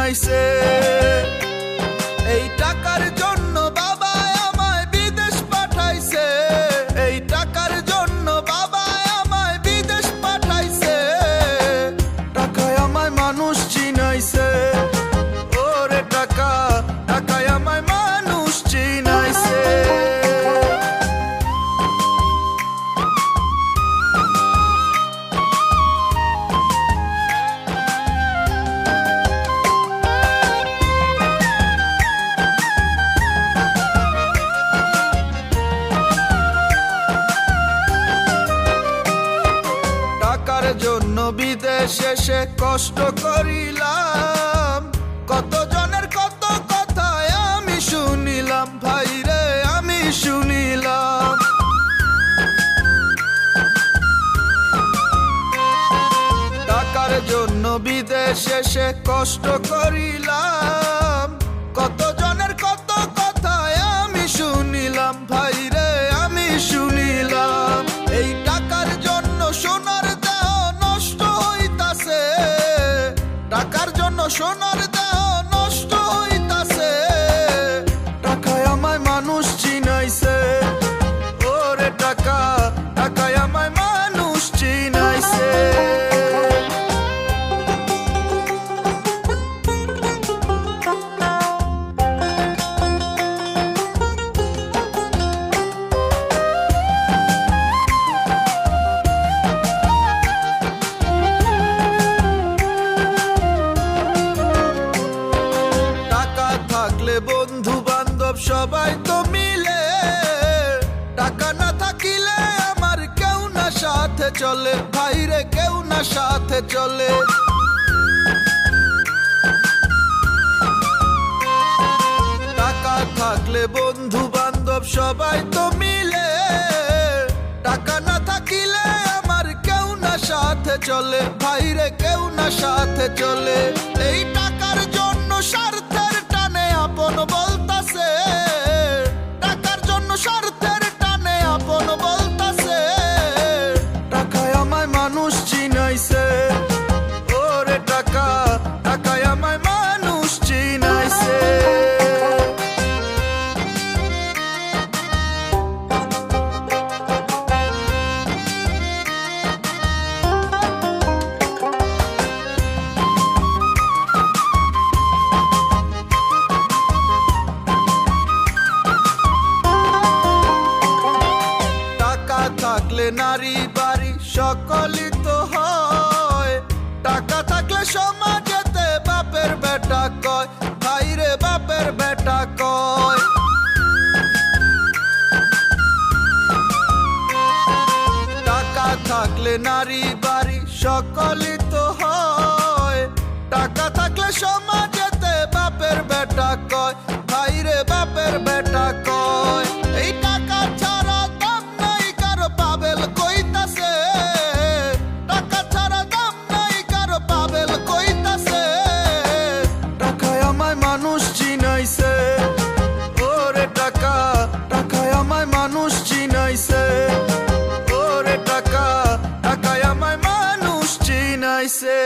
চিনাইছে। এই টাকার জন্য বাবা আমায় বিদেশ পাঠাইছে, এই টাকার জন্য বাবা আমায় বিদেশ পাঠাইছে। টাকায় আমায় মানুষ চিনাইছে, ওরে টাকা, টাকায় আমায় মানুষ চিনাইছে। টাকার জন্য বিদেশে সে কষ্ট করিলাম, কত জনের কত কথা আমি শুনিলাম, ভাই রে আমি শুনিলাম। টাকার জন্য বিদেশে সে কষ্ট করিলাম, কত জনের কত কথা আমি শুনিলাম, ভাই রে আমি শুনিলাম। এই টাকার জন্য সোনার দেহ নষ্ট হইতাছে, টাকার জন্য সোনার দেহ নষ্ট হইতাছে। টাকায় আমায় মানুষ চিনাইছে, ওরে টাকা, টাকায় আমায় মানুষ চিনাইছে। বন্ধু বান্ধব সবাই তো মিলে, টাকা না থাকিলে আমার কেউ না সাথে চলে, ভাইরে কেউ না সাথে চলে। টাকা থাকলে বন্ধু বান্ধব সবাই তো মিলে, টাকা না থাকিলে আমার কেউ না সাথে চলে, ভাইরে কেউ না সাথে চলে। এই টাকার জন্য স্বার্থের টানে আপন বলতাছে, টাকার জন্য স্বার্থের টানে আপন বলতাছে। টাকায় আমায় মানুষ চিনাইছে, ওরে টাকা, টাকায় আমায় মানুষ চিনাইছে। থাকলে নারী বাড়ি সকলই তো হয়, টাকা থাকলে সমাজেতে বাপের বেটা কয়, ভাইরে বাপের বেটা কয়। টাকা থাকলে নারী বাড়ি সকলই তো হয়, টাকা থাকলে সমাজেতে বাপের বেটা কয়, ভাইরে বাপের বেটা কয়। এই টাকা ছাড়া দাম নাই কারো পাবেল কইতাছে, টাকা ছাড়া দাম নাই কারো পাবেল কইতাছে। টাকায় আমায় মানুষ চিনাইছে, ওরে টাকা, টাকায় আমায় মানুষ চিনাইছে, ওরে টাকা, টাকায় আমায় মানুষ চিনাইছে।